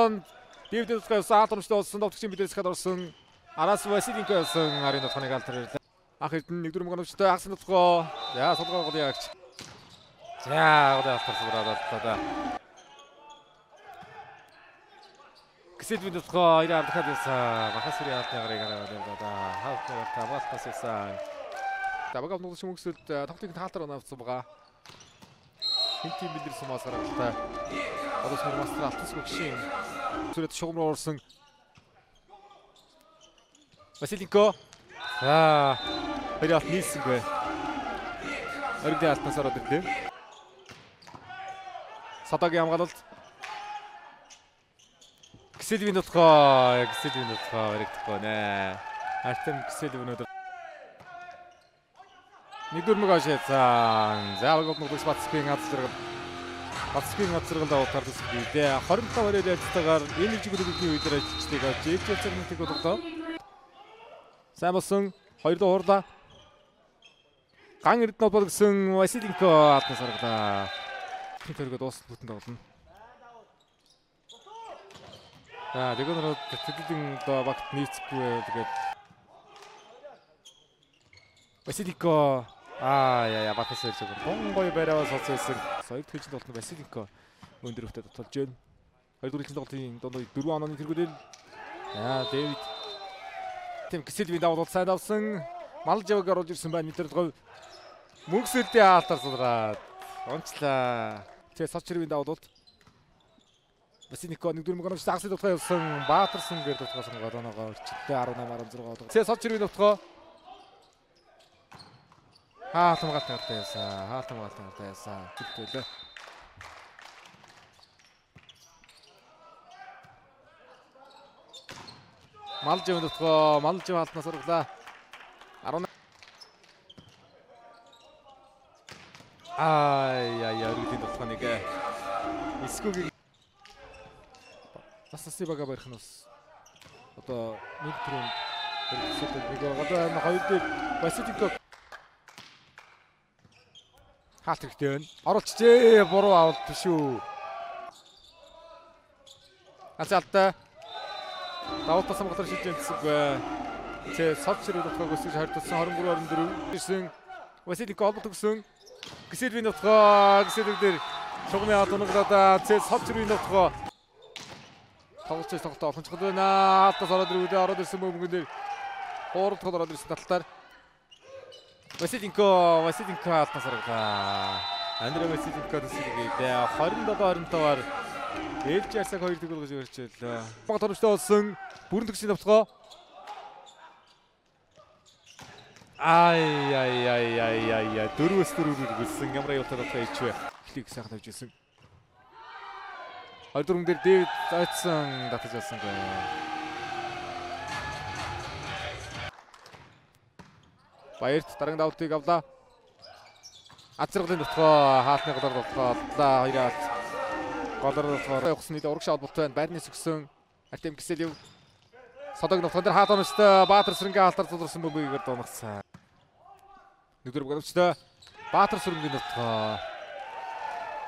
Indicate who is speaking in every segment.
Speaker 1: тогтоонд Дэвид Тутгай хатамжтай болсон товчгийн бидрээс хадгалсан Арас Василенко болсон арын тутганы галтрал. Ах эрдэнэ нэгдүгээр мөнгөчтэй Агсын Тутгай. За солгоо гол ягч. За гол алтарсураад. Ксэлвин Тутгай ирээд дахиад махасрын хаалтны гарыг хараад хаалтны тавалтаас ясан. Табагав нууц мөнгөсөлд тоглолтын таалтар авсан байгаа. Хинтийн бидрээс мас гаргалтай. Одоо сэрмастер алтас гүгшин сүрэт шугамруу орсон Василенко. За хоёрт нийлсэнгүй. Оргид алтнаас ороод ирлээ. Садагийн хамгаалалт. Ксэлвин Тутгай өргөдөхгүй нэ. Артем Ксэлвин өдөр. Нэгдүгээр мөг ашигсан. Заавал нууц Батспийн газаргал давтар төсөлдөө 25 реалистайгаар энэ жигүүрийн үеэр ажиллаждаг JJ цагныг бодлоо. Сайн болсон 2 доо хурлаа. Ган эрдэнэ бол гэсэн Василенко алтнаас гаргалаа. Тэргээ дуусна бүтэн тоглоно. За дэгэнрүүд тэтгэлийн багт нийцэхгүй тэгээд Василенко яа батас ирж байгаа. Гонгой бариа соцсон. Хоёр дахь хилжинд болтон Василенко өндөр өвтөд тотолж байна. Хоёр дахь хилжинд болтын дондоо 4 онооны тэргүүлэл. Дэвид Тим Ксэлвин давуу сайн давсан. Малжавг оруулж ирсэн байна. Нитэр говь мөнгөсөлдөө хаалтар сулраад онцлаа. Тэгээ Сочирвийн давуулт. Василенко нэгдүгээр мөнгө оруулж Агсын Тутгай явсан. Баатарсан гэр тутгаас гол оноогоо өрчөлтөө 18-16 болдог. Тэгээ Сочирвийн Тутгай хаалтан галтаа яасан. Зүгтэлээ. Малжив хаалтнаас оруулаа. 18. Өргөдийн тутганыг эсгүүгийн насны бага барих нь бас одоо нэг түрүүнд нэг одоо хоёр дээр Василенко хаалт хэрэгтэй байна. Оруулчихжээ. Буруу авалт биш үү. Ацаалтай. Давуултаас хамгаалах шийдвэр Тэ Сочирвийн Тутгайг өсгөж харьцуулсан 23-24 ирсэн. Василенко олбот өгсөн. Ксэлвин Тутгай дээр шугамын хат унаглаад Тэ Сочирвийн Тутгай тоглож тоглолтоо олонцгол байна. Хатаас ороод ирсэн мөнгөн дээр хоорд ороод ирсэн талтаар Василенко хатаас оруулаа. Андре Василенко төсөлгийг 27-25-аар ээлж ярсаг 2 гол гэж өрчөөлөө. Баг торомжтой болсон бүрэн төгсгийн давтгоо. Дөрвөөс үргэлсэн ямар аюултай давтгаа ичвэ. Эхлийг сайхан тавьж ирсэн. 24 дээр Дэвид зайцсан татаж алсан гэ. Баярт дараагийн давтыг авлаа. Ацргалын давтгаа хаалтны голоор давтгаа хоёроо голоор давтгаа явахсны урагшаа холболт байна. Байрнаас өгсөн Артем Ксэлев Садаг давтган дээр хаалт онцтой Баатар Сүрэнгийн хаалтар зулрсан бөмбөгийг дуунагсан. Нэгдүгээр голчтой Баатар Сүрэнгийн давтгаа.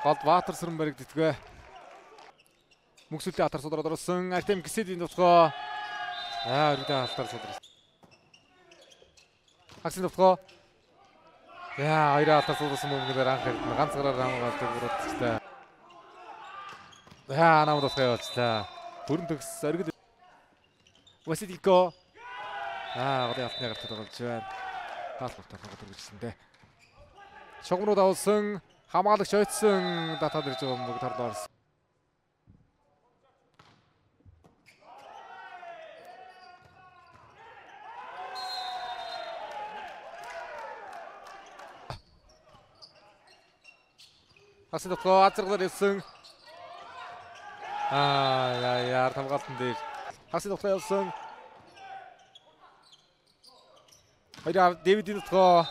Speaker 1: Голд Баатар Сүрэн баригддгээ. Мөнгөсөлтөд хатар судраад орсон Артем Ксэлевийн давтгаа. Өргөдөө хаалтар судрсан. Агсын давтгаа. Хоёроо хатар судрсан бөмбөгөөр анх ганц гараар хамгаалдаг бүрэлдэхтэй. Намд давтгаа явуулчлаа. Бүрэн төгс оргид Василенко голын алтны гарт тоглож байна. Таалбартаа тоглож ирсэндээ. Шугам руу давуулсан хамгаалагч ойцсон датаад ирж байгаа бөмбөг тарлаа орсон. Агсын давтгаа азаргалаар явсан. Хамгаалтан дээр Агсын давтгаа явсан. Хоёроо Дэвидийн давтгаа.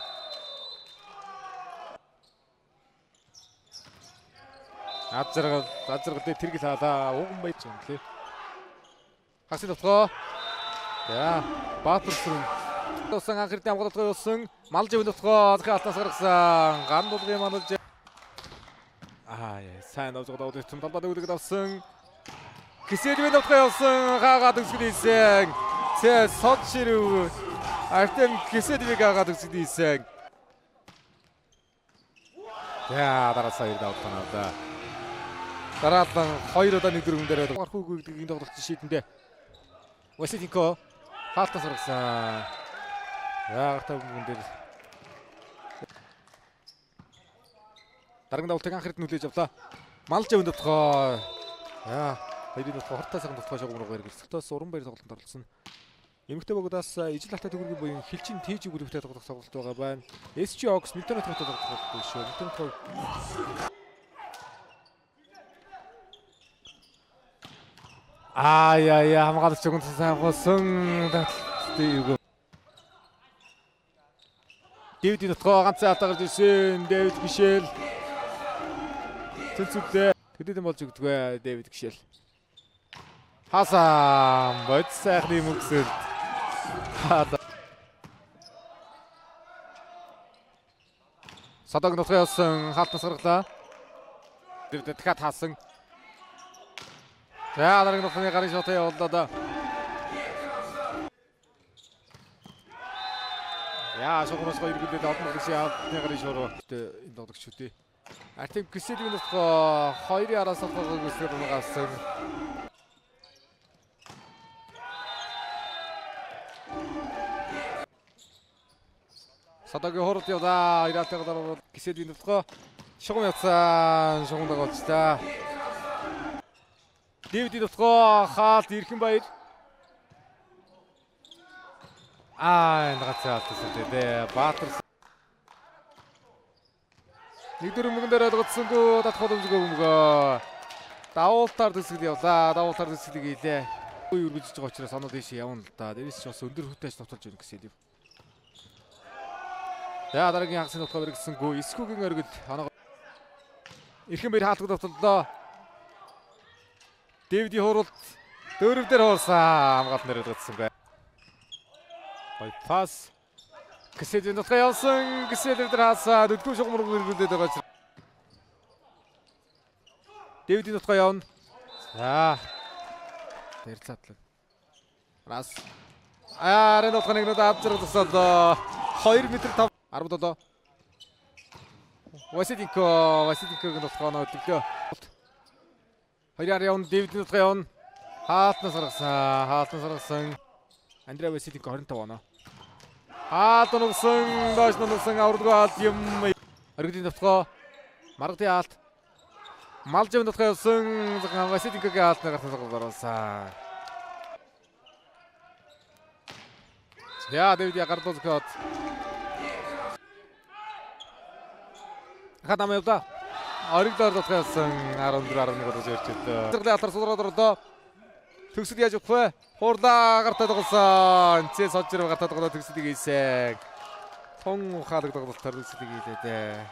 Speaker 1: Азаргал дээр тэргэл хаалаа. Уган байж юм лээ. Агсын давтгаа. Баатар Сүрэн. Тосон анх эрдэнэ хамгаалалтаа явуулсан. Малжив давтгаа хаалтнаас гаргасан. Ган дулгын малж сайн давж байгаа өдөр талбад өгдөг давсан. Киселевийн давтгаа явсан хаагаад өгсөд ийсэн. Цэ сод ширв. Артем Киселевийг хаагаад өгсөд ийсэн. За дараасаа 2 давтгаа навда. Дараалан 2 удаа 1-4 дээр гарахгүй гэдгийг тоглох жишээтэндээ. Василинко хаалтаас гаргасан. Яагтай бүгэн дээр. Дараагийн давтыг анхаард нүлээж авлаа. Малж өвн давтгаа. Яа, хоёрын давтгаа хортаа сайхан давтгаа шогног хэрэгэлсэлтээс уран баяр тоглолтод оролцсон. Эмэгтэй богдоос ижил хатаа төгрөгийн буян хилчин тэж гүрвтэй тоглох тоглолт байгаа байна. SG Ox Ньютон хатаа тоглох тоглолт шүү. Ньютон яа хамгаалагч өгөн сайн болсон. Дэвид дотгоо ганцхан хатаа гарч ирсэн. Дэвид гişэл. Цэцүлээ. Тэдэд болж өгдөг бай Дэвид гişэл. Хасан бод сайхны мөксөл. Садаг дотгоо явсан хаалтнаас гаргалаа. Дэвид дахиад хаасан. За дараагийн нөхний гарын шотоо явууллаа. Яа шогноос хоёр гүлээд олон гэсэн яадны гарын шороо энэ догдогч үү. Артем Киселевийн нөхөө 2-ын араас тоглох гэсээр угаасан. Садагийн хорд яваа ираатай гадар Киселевийн нөхөө шугам явсан шугамдаг болж та. Дэвид дотгоо хаалт ирхэн баяр. Энэ гацаалтсан дээ. Баатар 1-4 мөнгөн дээр олгоцсонгүй татхад өмсгөө өмгөө. Давуултаар төсгөл явлаа. Давуултаар төсгөлийг хийлээ. Үй үргэлжлэж байгаа учраас оноо дэше явна л да. Дээрээс ч бас өндөр хүтэж товтолж байна гэсэн юм. За дараагийн хагасны нутгаа бэргэсэнгүү. Эсхүүгийн өргөл оноо ирхэн баяр хаалтгад товтоллоо. Дэвидийн хуралд дөрөв дээр хуурсан хамгаалт нэрээр гацсан бай. Гой пас. Киселевийн дотгоо явсан. Киселев дээр хаасан. Өдгөө шугамраг өргөлдөөд байгаа ч. Дэвидийн дотгоо явна. За. Тэрцаатлаа. Раз. Арен дотгоо нэг удаа авчралсаад 2 м 5 17. Василинкогийн дотгоо нөө төглөө. Хоёраар явна Дэвидийн дотгоо явна. Хаалтнаас гаргасан. Андреа Василинко 25 оноо. Хаалт нугсан, доош нугсан авралгүй хаалт юм. Оргидын дотгоо маргадын хаалт. Малжийн дотгоо явсан. Василинкогийн хаалтнаар гарсан. Яа Дэвид гардуулж гот. Хадам явда. Оригдоор дотгосон 14-11 болж ирж байна. Зэрлээ атар суулгаад орлоо. Төгсөл яаж өгөх вэ? Хуурлаа гартаа тоглосон. Цээ содж ирээ гартаа тоглоод төгсөлийг хийсэн. Тун ухаалаг тоглолтоор төгсөлийг хийлээ дээ.